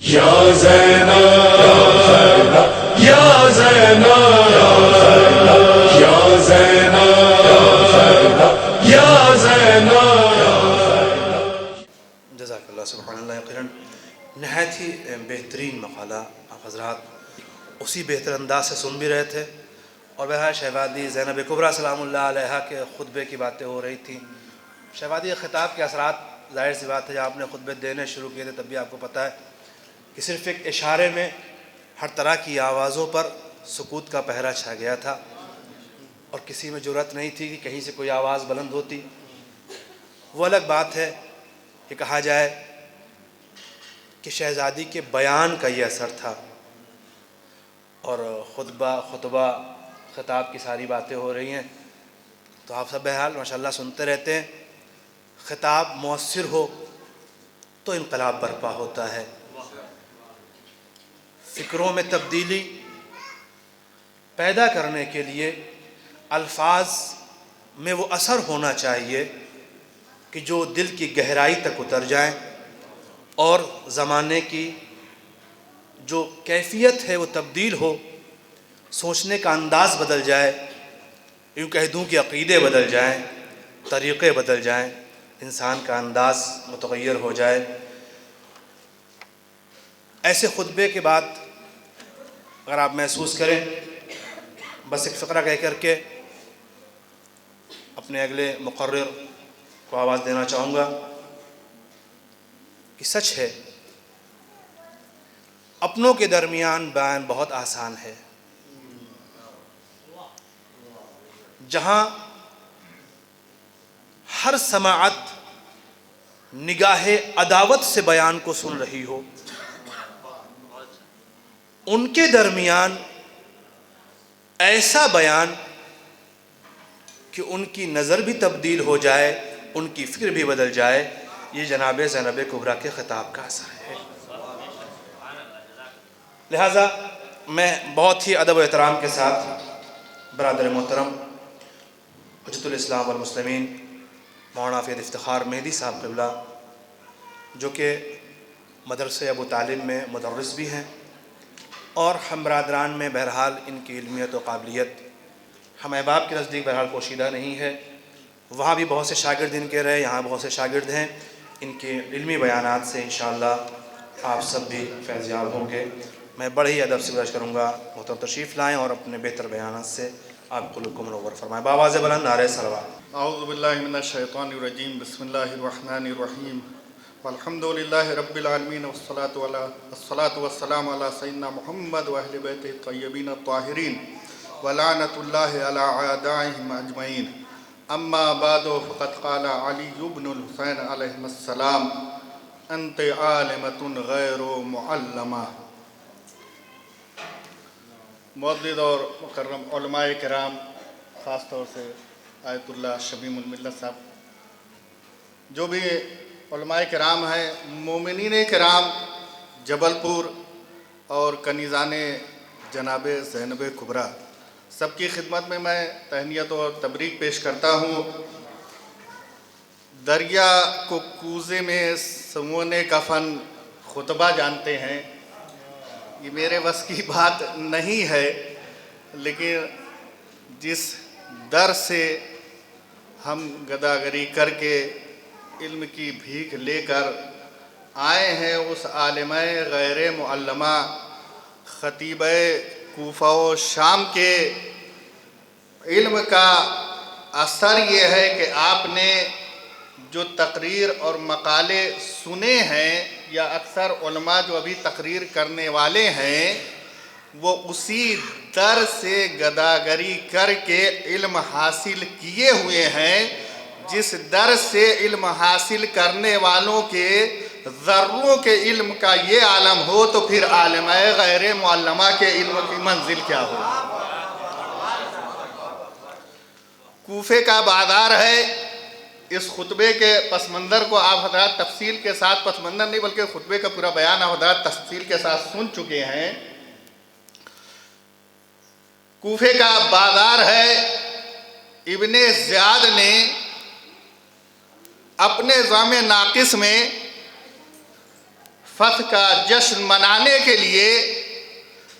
یا زینب یا زینب یا زینب یا زینب. جزاک اللہ سبحان اللہ. یقیناً نہایت ہی بہترین مقالہ آپ حضرات اسی بہتر انداز سے سن بھی رہے تھے. اور بہرحال شہزادی زینب کبریٰ سلام اللہ علیہا کے خطبے کی باتیں ہو رہی تھیں. شہزادی خطاب کے اثرات ظاہر سی بات ہے جب آپ نے خطبے دینے شروع کیے تھے تب بھی آپ کو پتہ ہے کہ صرف ایک اشارے میں ہر طرح کی آوازوں پر سکوت کا پہرا چھا گیا تھا اور کسی میں جرأت نہیں تھی کہ کہیں سے کوئی آواز بلند ہوتی. وہ الگ بات ہے کہ کہا جائے کہ شہزادی کے بیان کا یہ اثر تھا اور خطبہ خطاب کی ساری باتیں ہو رہی ہیں تو آپ سب بہرحال ماشاءاللہ سنتے رہتے ہیں. خطاب مؤثر ہو تو انقلاب برپا ہوتا ہے. فکروں میں تبدیلی پیدا کرنے کے لیے الفاظ میں وہ اثر ہونا چاہیے کہ جو دل کی گہرائی تک اتر جائیں اور زمانے کی جو کیفیت ہے وہ تبدیل ہو, سوچنے کا انداز بدل جائے, یوں کہہ دوں کہ عقیدے بدل جائیں, طریقے بدل جائیں, انسان کا انداز متغیر ہو جائے. ایسے خطبے کے بعد اگر آپ محسوس کریں, بس ایک فقرہ کہہ کر کے اپنے اگلے مقرر کو آواز دینا چاہوں گا کہ سچ ہے اپنوں کے درمیان بیان بہت آسان ہے. جہاں ہر سماعت نگاہ عداوت سے بیان کو سن رہی ہو, ان کے درمیان ایسا بیان کہ ان کی نظر بھی تبدیل ہو جائے, ان کی فکر بھی بدل جائے, یہ جناب زینب کبریٰ کے خطاب کا اثر ہے. لہٰذا میں بہت ہی ادب و احترام کے ساتھ برادر محترم حجت الاسلام والمسلمین مولانا فید افتخار مہدی صاحب قبلہ جو کہ مدرسہ ابو طالب میں مدرس بھی ہیں اور ہم برادران میں بہرحال ان کی علمیت و قابلیت ہم احباب کے نزدیک بہرحال پوشیدہ نہیں ہے. وہاں بھی بہت سے شاگرد ان کے رہے, یہاں بہت سے شاگرد ہیں. ان کے علمی بیانات سے انشاءاللہ آپ سب بھی فیض یاب ہوں گے. میں بڑے ہی ادب سے گزارش کروں گا محترم تشریف لائیں اور اپنے بہتر بیانات سے آپ قلوب کو منور فرمائیں. بآواز بلند نعرہ صلوات. اعوذ باللہ من الشیطان الرجیم. بسم اللہ الرحمن الرحیم. والحمد للہ رب العالمین والصلاة والسلام علی سیدنا محمد و اہل بیتہ الطیبین الطاہرین ولعنۃ اللہ علی اعدائہم اجمعین. اما بعد فقد قال علی بن الحسین علیہ السلام انت عالمۃ غیر معلمہ. معزز اور مکرم علماء کرام, خاص طور سے آیت اللہ شمیم الملت صاحب, جو بھی علماء کرام ہیں, مومنین کرام جبل پور اور کنیزان جناب زینب کبریٰ, سب کی خدمت میں تہنیت اور تبریک پیش کرتا ہوں. دریا کو کوزے میں سمونے کا فن خطبہ جانتے ہیں, یہ میرے بس کی بات نہیں ہے, لیکن جس در سے ہم گداگری کر کے علم کی بھیک لے کر آئے ہیں, اس عالمہ غیر معلمہ خطیب کوفہ و شام کے علم کا اثر یہ ہے کہ آپ نے جو تقریر اور مقالے سنے ہیں, یا اکثر علماء جو ابھی تقریر کرنے والے ہیں وہ اسی در سے گداگری کر کے علم حاصل کیے ہوئے ہیں. جس در سے علم حاصل کرنے والوں کے ذروں کے علم کا یہ عالم ہو تو پھر عالمہ غیر معلمہ کے علم کی منزل کیا ہو. کوفے کا بازار ہے. اس خطبے کے پس منظر کو آپ حضرات تفصیل کے ساتھ, پس منظر نہیں بلکہ خطبے کا پورا بیان آپ حضرات تفصیل کے ساتھ سن چکے ہیں. کوفے کا بازار ہے. ابن زیاد نے اپنے نظام ناقص میں فتح کا جشن منانے کے لیے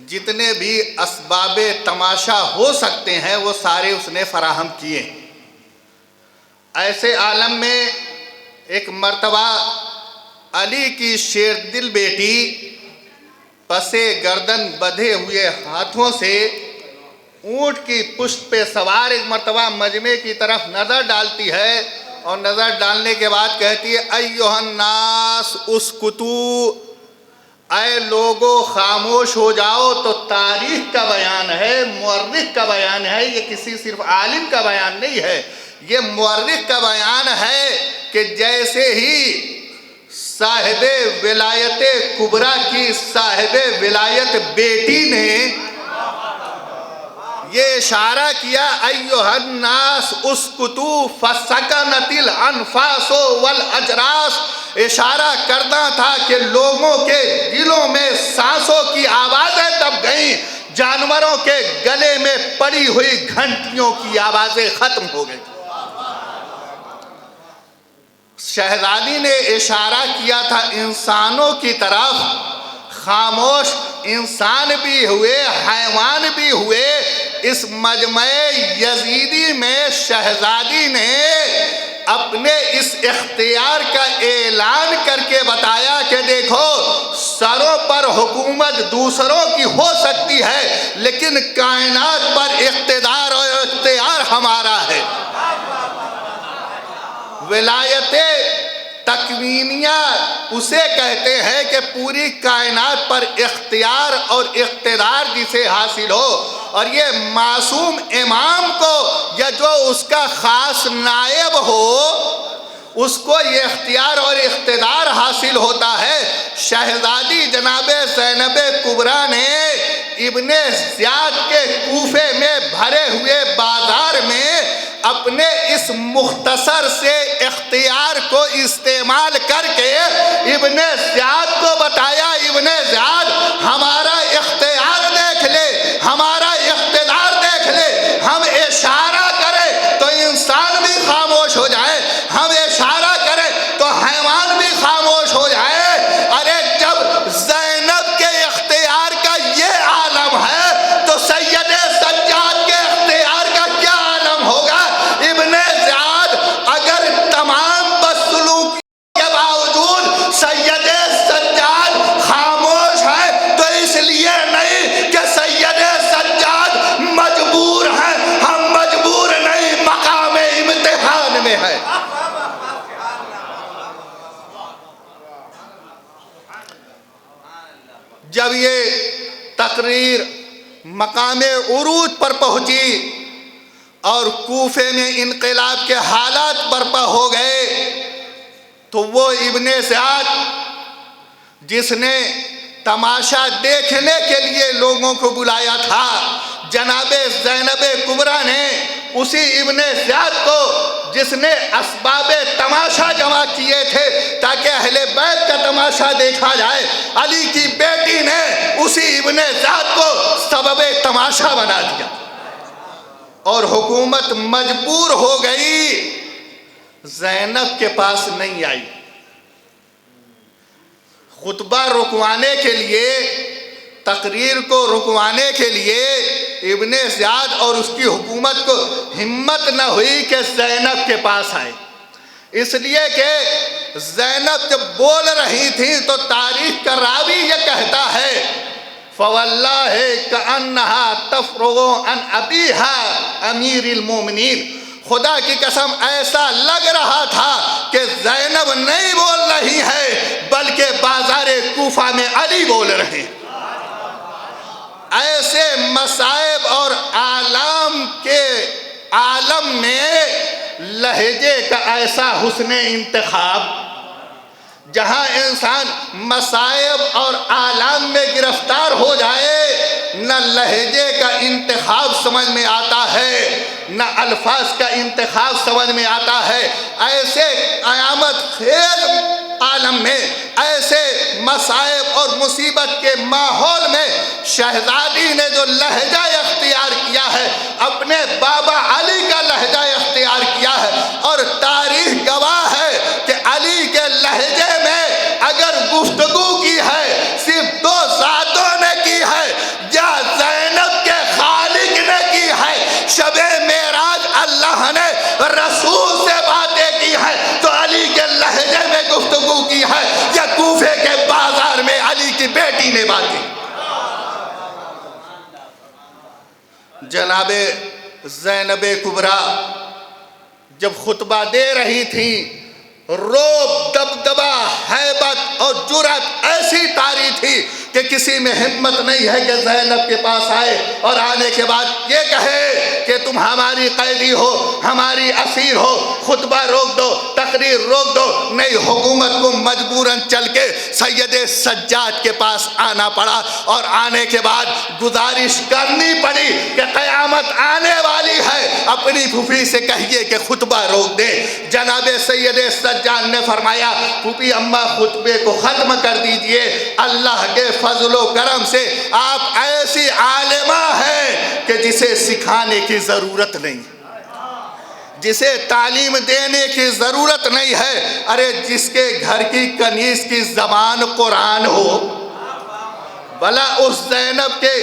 جتنے بھی اسباب تماشا ہو سکتے ہیں وہ سارے اس نے فراہم کیے۔ ایسے عالم میں ایک مرتبہ علی کی شیر دل بیٹی پسے گردن بدھے ہوئے ہاتھوں سے اونٹ کی پشت پہ سوار ایک مرتبہ مجمع کی طرف نظر ڈالتی ہے، اور نظر ڈالنے کے بعد کہتی ہے ایھا الناس اسکتو، اے لوگو خاموش ہو جاؤ۔ تو تاریخ کا بیان ہے، مورخ کا بیان ہے، یہ کسی صرف عالم کا بیان نہیں ہے، یہ مورخ کا بیان ہے کہ جیسے ہی صاحب ولایت کبریٰ کی صاحب ولایت بیٹی نے یہ اشارہ کیا ایھا الناس اسکتو فسکنت الانفاس والاجراس، اشارہ کرنا تھا کہ لوگوں کے دلوں میں سانسوں کی آوازیں دب گئیں، جانوروں کے گلے میں پڑی ہوئی گھنٹیوں کی آوازیں ختم ہو گئیں۔ شہزادی نے اشارہ کیا تھا انسانوں کی طرف، خاموش انسان بھی ہوئے، حیوان بھی ہوئے۔ اس مجمع یزیدی میں شہزادی نے اپنے اس اختیار کا اعلان کر کے بتایا کہ دیکھو، سروں پر حکومت دوسروں کی ہو سکتی ہے لیکن کائنات پر اقتدار اور اختیار ہمارا ہے۔ ولایت تکوینیہ اسے کہتے ہیں کہ پوری کائنات پر اختیار اور اقتدار جسے حاصل ہو، اور یہ معصوم امام کو یا جو اس کا خاص نائب ہو اس کو یہ اختیار اور اقتدار حاصل ہوتا ہے۔ شہزادی جناب زینب کبریٰ نے ابن زیاد کے کوفے میں بھرے ہوئے بازار میں اپنے اس مختصر سے اختیار کو استعمال کر کے ابن زیاد کو بتایا، ابن زیاد ہمارا اختیار دیکھ لے، ہمارا اقتدار دیکھ لے، ہم اشارہ کریں تو انسان بھی خاموش ہو جائے، ہم اشارہ کریں تو حیوان بھی خاموش ہو جائے۔ ارے جب زینب کے اختیار کا یہ عالم ہے تو سید سجاد کے اختیار کا کیا عالم ہوگا؟ ابن زیاد اگر تمام بدسلوکی کے باوجود سید سجاد خاموش ہے تو اس لیے نہیں کہ سید سجاد مجبور ہیں، ہم مجبور نہیں، مقام امتحان میں ہے۔ جب یہ تقریر مقام عروج پر پہنچی اور کوفے میں انقلاب کے حالات برپا ہو گئے تو وہ ابن زیاد جس نے تماشا دیکھنے کے لیے لوگوں کو بلایا تھا، جناب زینب کبریٰ نے اسی ابن زیاد کو جس نے اسباب تماشا جمع کیے تھے تاکہ اہل بیت کا تماشا دیکھا جائے، علی کی بیٹی نے اسی ابن زیاد کو سبب تماشا بنا دیا اور حکومت مجبور ہو گئی، زینب کے پاس نہیں آئی۔ خطبہ رکوانے کے لیے، تقریر کو رکوانے کے لیے ابن زیاد اور اس کی حکومت کو ہمت نہ ہوئی کہ زینب کے پاس آئے، اس لیے کہ زینب جب بول رہی تھی تو تاریخ کا راوی یہ کہتا ہے فواللہ کأنہا تفرغ عن ابیہا امیر المومنین، خدا کی قسم ایسا لگ رہا تھا کہ زینب نہیں بول رہی ہے بلکہ بازار کوفہ میں علی بول رہے ہیں۔ ایسے مصائب اور آلام کے عالم میں لہجے کا ایسا حسن انتخاب، جہاں انسان مصائب اور آلام میں گرفتار ہو جائے، نہ لہجے کا انتخاب سمجھ میں آتا ہے نہ الفاظ کا انتخاب سمجھ میں آتا ہے۔ ایسے قیامت خیز عالم میں، ایسے مصائب اور مصیبت کے ماحول میں شہزادی نے جو لہجہ اختیار کیا ہے، اپنے بابا علی کا لہجہ اختیار کیا ہے، اور تاریخ گواہ ہے کہ علی کے لہجے میں اگر گفتگو کی کی بیٹی نے باقی. جناب زینب کبریٰ جب خطبہ دے رہی تھی، روب، دبدبا، ہیبت اور جرأت ایسی طاری تھی کہ کسی میں ہمت نہیں ہے کہ زینب کے پاس آئے اور آنے کے بعد یہ کہے کہ تم ہماری قیدی ہو، ہماری اسیر ہو، خطبہ روک دو، تقریر روک دو. نہیں، حکومت کو مجبوراً چل کے سید سجاد کے پاس آنا پڑا اور آنے کے بعد گزارش کرنی پڑی کہ قیامت آنے والی ہے، اپنی پھوپھی سے کہیے کہ خطبہ روک دے. جناب سید سجاد نے فرمایا پھوپھی اماں خطبے کو ختم کر دیجئے، اللہ کے فضل و کرم سے آپ ایسی عالمہ ہیں کہ جسے سکھانے کی ضرورت نہیں، جسے تعلیم دینے کی ضرورت نہیں ہے. ارے جس کے گھر کی کنیز کی زبان قرآن ہو، بھلا اس زینب کے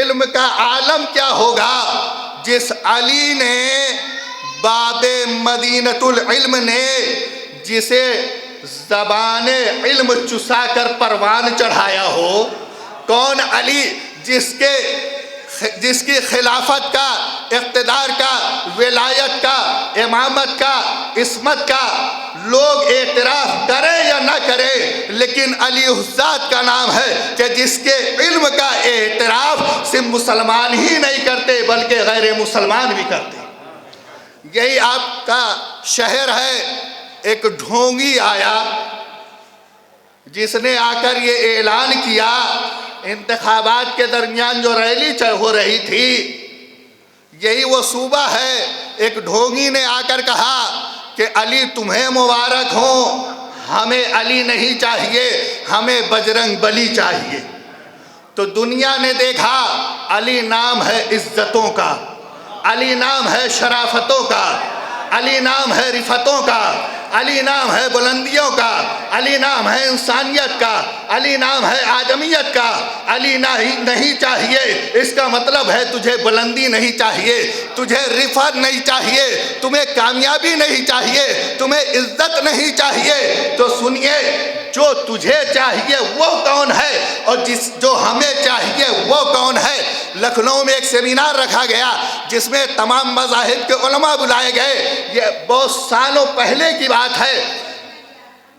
علم کا عالم کیا ہوگا جس علی نے، باب مدینۃ العلم نے، جسے زبان علم چسا کر پروان چڑھایا ہو. کون علی جس کی خلافت کا، اقتدار کا، ولایت کا، امامت کا، عصمت کا لوگ اعتراف کریں یا نہ کریں، لیکن علی اس ذات کا نام ہے کہ جس کے علم کا اعتراف صرف مسلمان ہی نہیں کرتے بلکہ غیر مسلمان بھی کرتے. یہی آپ کا شہر ہے. ایک ڈھونگی آیا جس نے آ کر یہ اعلان کیا، انتخابات کے درمیان جو ریلی ہو رہی تھی، یہی وہ صوبہ ہے. ایک ڈھونگی نے آ کر کہا کہ علی تمہیں مبارک ہوں، ہمیں علی نہیں چاہیے، ہمیں بجرنگ بلی چاہیے. تو دنیا نے دیکھا علی نام ہے عزتوں کا، علی نام ہے شرافتوں کا، علی نام ہے رفتوں کا، علی نام ہے بلندیوں کا، علی نام ہے انسانیت کا، علی نام ہے آدمیت کا. علی نہیں چاہیے اس کا مطلب ہے تجھے بلندی نہیں چاہیے، تجھے رفعت نہیں چاہیے، تمہیں کامیابی نہیں چاہیے، تمہیں عزت نہیں چاہیے. تو سنیے، جو تجھے چاہیے وہ کون ہے اور جو ہمیں چاہیے وہ کون ہے. لکھنؤ میں ایک سیمینار رکھا گیا جس میں تمام مذاہب کے علماء بلائے گئے. یہ بہت سالوں پہلے کی بات ہے،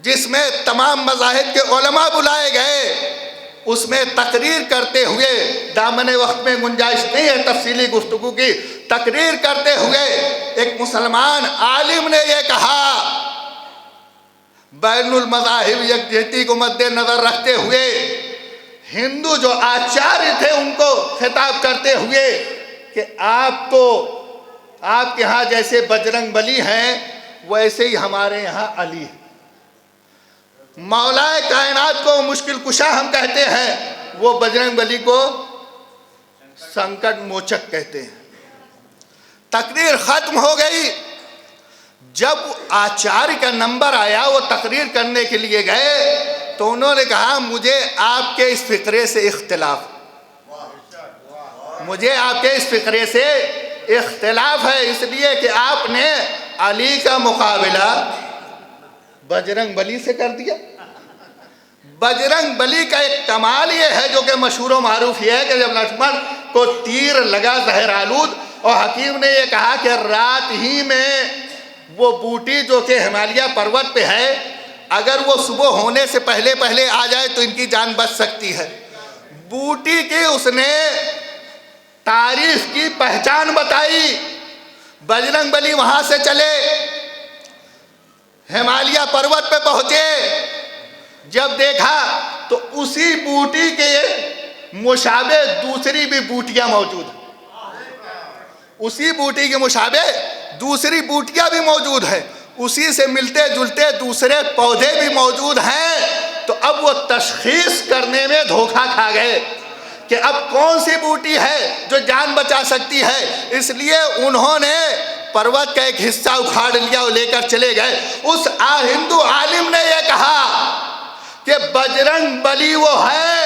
جس میں تمام مذاہب کے علماء بلائے گئے. اس میں تقریر کرتے ہوئے، دامن وقت میں گنجائش نہیں ہے تفصیلی گفتگو کی، تقریر کرتے ہوئے ایک مسلمان عالم نے یہ کہا، بین المذاہب یکجہتی کو مد نظر رکھتے ہوئے ہندو جو آچاریہ تھے ان کو خطاب کرتے ہوئے کہ آپ کے ہاں جیسے بجرنگ بلی ہیں ویسے ہی ہمارے یہاں علی ہے. مولا کائنات کو مشکل کشا ہم کہتے ہیں، وہ بجرنگ بلی کو سنکٹ موچک کہتے ہیں. تقریر ختم ہو گئی. جب آچاریہ کا نمبر آیا، وہ تقریر کرنے کے لیے گئے تو انہوں نے کہا مجھے آپ کے اس فقرے سے اختلاف، مجھے آپ کے اس فقرے سے اختلاف ہے، اس لیے کہ آپ نے علی کا مقابلہ بجرنگ بلی سے کر دیا. بجرنگ بلی کا ایک کمال یہ ہے جو کہ مشہور و معروف یہ ہے کہ جب لکشمن کو تیر لگا زہر آلود اور حکیم نے یہ کہا کہ رات ہی میں وہ بوٹی جو کہ ہمالیہ پروت پہ ہے، اگر وہ صبح ہونے سے پہلے آ جائے تو ان کی جان بچ سکتی ہے. بوٹی کی اس نے تاریخ کی پہچان بتائی. بجرنگ بلی وہاں سے چلے، ہمالیہ پروت پہ پہنچے. جب دیکھا تو اسی بوٹی کے مشابہ دوسری بھی بوٹیاں موجود ہیں، اسی بوٹی کے مشابہ دوسری بوٹیاں بھی موجود ہیں، اسی سے ملتے جلتے دوسرے پودے بھی موجود ہیں. تو اب وہ تشخیص کرنے میں دھوکہ کھا گئے کہ اب کون سی بوٹی ہے جو جان بچا سکتی ہے. اس لیے انہوں نے پروت کا ایک حصہ اکھاڑ لیا اور لے کر چلے گئے. اس ہندو عالم نے یہ کہا کہ بجرنگ بلی وہ ہے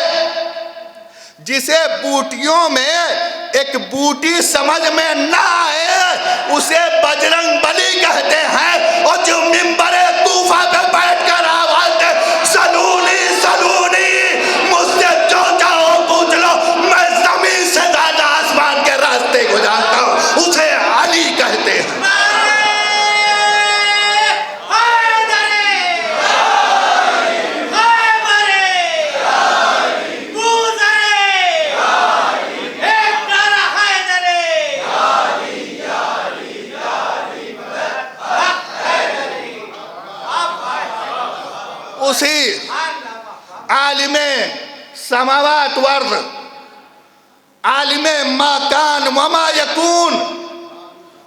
جسے بوٹیوں میں ایک بوٹی سمجھ میں نہ آئے اسے بجرنگ بلی کہتے ہیں. اور جو ممبر طوفہ پہ بیٹھ کر آواز دے سلونی سلونی اسی عالم سماوات ورد، عالم ما کان وما یکون،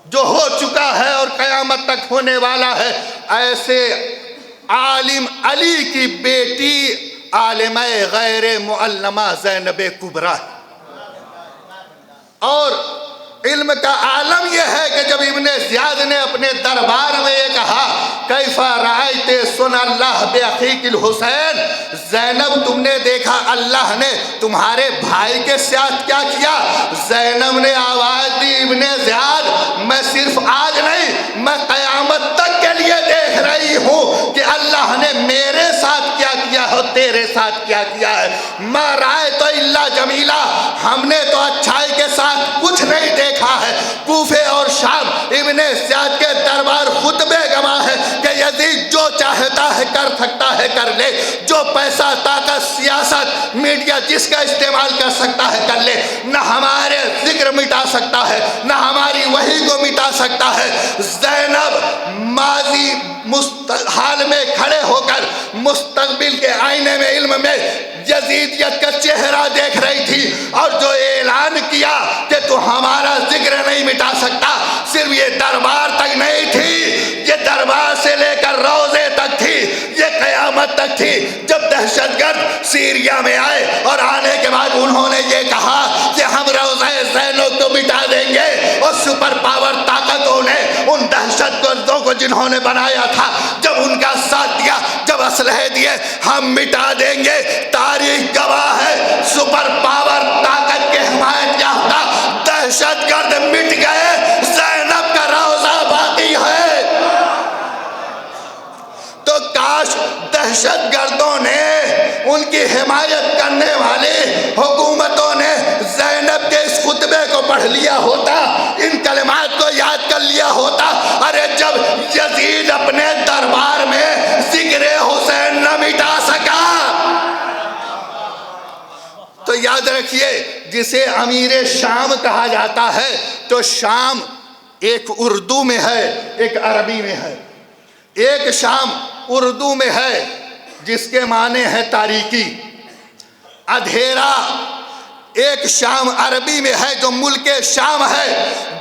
جو ہو چکا ہے اور قیامت تک ہونے والا ہے، ایسے عالم علی کی بیٹی عالمہ غیر معلمہ زینب کبریٰ ہے۔ اور علم کا عالم یہ ہے کہ جب ابن زیاد نے اپنے دربار میں یہ کہا کیف رأیت صنع اللہ بأخیک الحسین، زینب تم نے دیکھا اللہ نے تمہارے بھائی کے ساتھ کیا کیا؟ زینب نے آواز دی ابن زیاد میں صرف آج نہیں میں قیامت تک کے لیے دیکھ رہی ہوں کہ اللہ نے میرے ساتھ کیا کیا ہے تیرے ساتھ کیا کیا ہے۔ ما رأیت الا جمیلہ، ہم نے تو اچھائی کے ساتھ کچھ نہیں دیکھا ہے۔ کوفے اور شام ابن زیاد کے دربار خطبے گواہ ہے کہ یزید جو چاہتا ہے کر سکتا ہے کر لے، جو پیسہ طاقت سیاست میڈیا جس کا استعمال کر سکتا ہے کر لے، نہ ہمارے ذکر مٹا سکتا ہے نہ ہماری وحی کو مٹا سکتا ہے۔ زینب ماضی حال میں کھڑے ہو کر مستقبل کے آئینے میں علم میں یزیدیت کا چہرہ دیکھ رہی تھی، اور جو اعلان کیا کہ تو ہمارا ذکر نہیں مٹا سکتا، صرف یہ دربار تک نہیں تھی، یہ دربار سے لے کر روضے تک تھی، یہ قیامت تک تھی۔ جب دہشت گرد سیریا میں آئے اور آنے کے بعد انہوں نے یہ کہا کہ ہم روضہ زینب کو مٹا دیں گے، اور سپر پاور طاقتوں نے ان دہشت گردوں کو جنہوں نے بنایا تھا جب ان کا ساتھ دیا، جب اسلحے دیے، ہم مٹا دیں گے۔ تاریخ گواہ ہے سپر پاور طاقت کے حمایت یافتہ دہشت گرد مٹ گئے، زینب کا روضہ باقی ہے۔ تو کاش دہشت گردوں نے، ان کی حمایت کرنے والے حکومتوں نے زینب کے اس خطبے کو پڑھ لیا ہوتا، ان کلمات کو یاد کر لیا ہوتا۔ ارے جب یزید اپنے دربار میں ذکر حسین نہ مٹا سکا، تو یاد رکھیے جسے امیر شام کہا جاتا ہے تو شام ایک اردو میں ہے ایک عربی میں ہے۔ ایک شام اردو میں ہے جس کے معنی ہے تاریکی، اندھیرا۔ ایک شام عربی میں ہے جو ملک شام ہے۔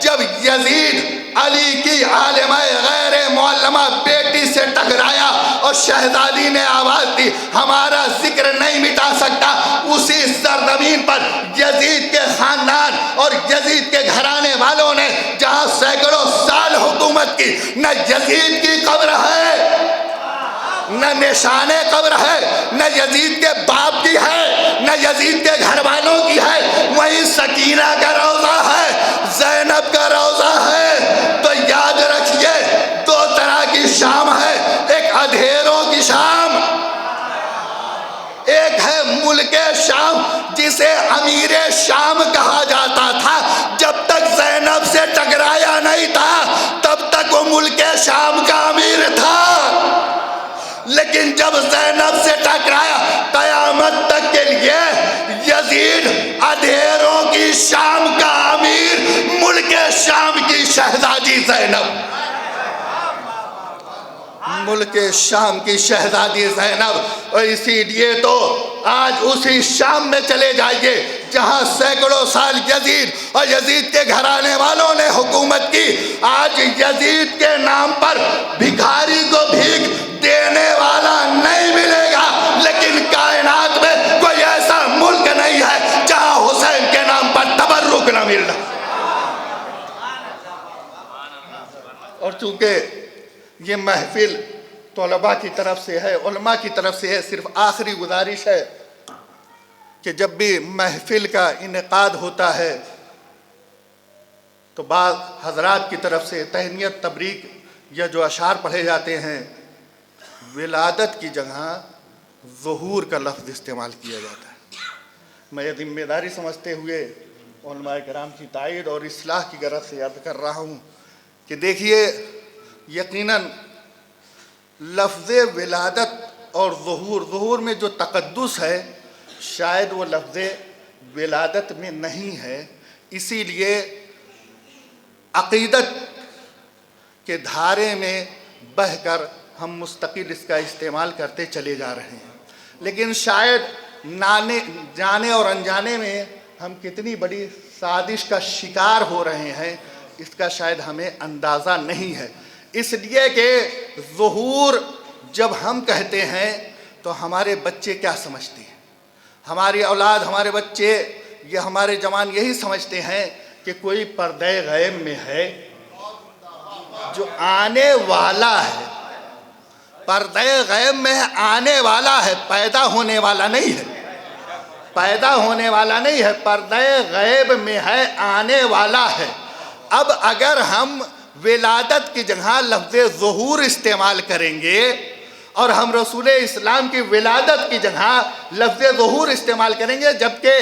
جب یزید علی کی عالمہ غیر معلمہ بیٹی سے ٹکرایا اور شہزادی نے آواز دی ہمارا ذکر نہیں مٹا سکتا، اسی سرزمین پر یزید کے خاندان اور یزید کے گھرانے والوں نے جہاں سینکڑوں سال حکومت کی، نہ یزید کی قبر ہے، نہ نشان قبر ہے، نہ یزید کے باپ کی ہے، نہ یزید کے گھر والوں کی ہے، وہیں سکینہ کا روضہ ہے، زینب کا روضہ ہے۔ تو یاد رکھیے دو طرح کی شام ہے، ایک اندھیروں کی شام، ایک ہے ملک شام جسے امیر شام کہا جاتا تھا۔ جب تک زینب سے ٹکرایا نہیں تھا تب تک وہ ملک شام کا امیر تھا، لیکن جب زینب سے ٹکرایا قیامت تک کے لیے یزید اندھیروں کی شام کا امیر، ملک شام کی شہزادی زینب، ملک شام کی شہزادی زینب۔ اور اسی لیے تو آج اسی شام میں چلے جائیے جہاں سینکڑوں سال یزید اور یزید کے گھرانے والوں نے حکومت کی۔ آج یزید کے نام پر بھکاری کو بھیک دینے والا نہیں ملے گا، لیکن کائنات میں کوئی ایسا ملک نہیں ہے جہاں حسین کے نام پر تبرک نہ مل رہا۔ اور چونکہ یہ محفل طلباء کی طرف سے ہے، علماء کی طرف سے ہے، صرف آخری گزارش ہے کہ جب بھی محفل کا انعقاد ہوتا ہے تو بعض حضرات کی طرف سے تہنیت تبریک یا جو اشعار پڑھے جاتے ہیں، ولادت کی جگہ ظہور کا لفظ استعمال کیا جاتا ہے۔ میں یہ ذمہ داری سمجھتے ہوئے علماء کرام کی تائید اور اصلاح کی غرض سے یاد کر رہا ہوں کہ دیکھیے یقیناً لفظ ولادت اور ظہور میں جو تقدس ہے شاید وہ لفظ ولادت میں نہیں ہے۔ اسی لیے عقیدت کے دھارے میں بہہ کر ہم مستقل اس کا استعمال کرتے چلے جا رہے ہیں، لیکن شاید جانے اور انجانے میں ہم کتنی بڑی سازش کا شکار ہو رہے ہیں اس کا شاید ہمیں اندازہ نہیں ہے۔ اس لیے کہ ظہور جب ہم کہتے ہیں تو ہمارے بچے کیا سمجھتے ہیں، ہماری اولاد، ہمارے بچے، یہ ہمارے جوان یہی سمجھتے ہیں کہ کوئی پردہ غیب میں ہے جو آنے والا ہے، پردہ غیب میں آنے والا ہے، پیدا ہونے والا نہیں ہے، پیدا ہونے والا نہیں ہے، پردہ غیب میں ہے، آنے والا ہے۔ اب اگر ہم ولادت کی جگہ لفظ ظہور استعمال کریں گے اور ہم رسول اسلام کی ولادت کی جگہ لفظ ظہور استعمال کریں گے، جبکہ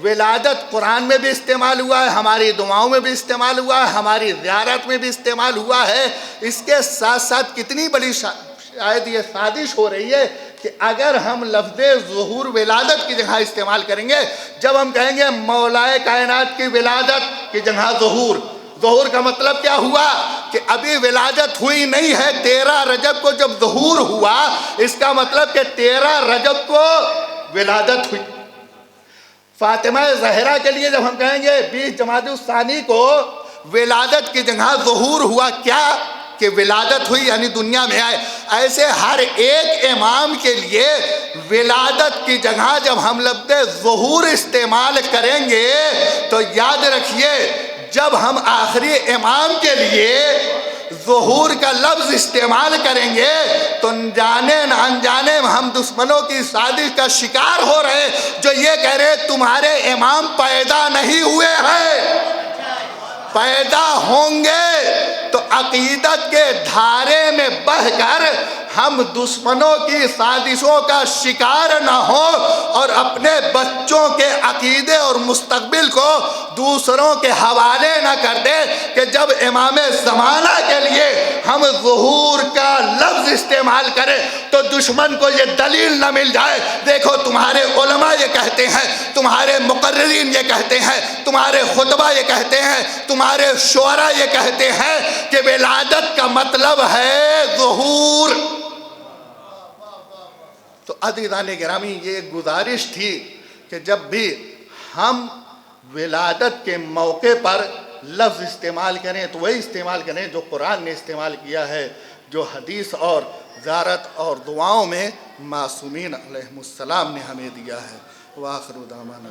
ولادت قرآن میں بھی استعمال ہوا ہے، ہماری دعاؤں میں بھی استعمال ہوا ہے، ہماری زیارت میں بھی استعمال ہوا ہے، اس کے ساتھ ساتھ کتنی بڑی شاید یہ سازش ہو رہی ہے کہ اگر ہم لفظ ظہور ولادت کی جگہ استعمال کریں گے، جب ہم کہیں گے مولا کائنات کی ولادت کی جگہ ظہور، ظہور کا مطلب کیا ہوا کہ ابھی ولادت ہوئی نہیں ہے، 13 رجب کو جب ظہور ہوا اس کا مطلب کہ 13 رجب کو ولادت ہوئی۔ فاطمہ زہرا کے لیے جب ہم کہیں گے 20 جمادی الثانی کو ولادت کی جگہ ظہور ہوا، کیا کہ ولادت ہوئی یعنی دنیا میں آئے۔ ایسے ہر ایک امام کے لیے ولادت کی جگہ جب ہم لفظ ظہور استعمال کریں گے تو یاد رکھیے جب ہم آخری امام کے لیے ظہور کا لفظ استعمال کریں گے تو جانے نہ انجانے میں ہم دشمنوں کی سازش کا شکار ہو رہے جو یہ کہہ رہے تمہارے امام پیدا نہیں ہوئے ہیں، پیدا ہوں گے تو عقیدت کے دھارے میں بہہ کر ہم دشمنوں کی سازشوں کا شکار نہ ہوں اور اپنے بچوں کے عقیدے اور مستقبل کو دوسروں کے حوالے نہ کر دے کہ جب امام زمانہ کے لیے ہم ظہور کا لفظ استعمال کریں تو دشمن کو یہ دلیل نہ مل جائے، دیکھو تمہارے علماء یہ کہتے ہیں، تمہارے مقررین یہ کہتے ہیں، تمہارے خطبہ یہ کہتے ہیں، تمہارے شعراء یہ کہتے ہیں کہ ولادت کا مطلب ہے ظہور۔ تو عزیزان گرامی یہ گزارش تھی کہ جب بھی ہم ولادت کے موقع پر لفظ استعمال کریں تو وہی استعمال کریں جو قرآن نے استعمال کیا ہے، جو حدیث اور زیارت اور دعاؤں میں معصومین علیہ السلام نے ہمیں دیا ہے۔ وآخر دعوانا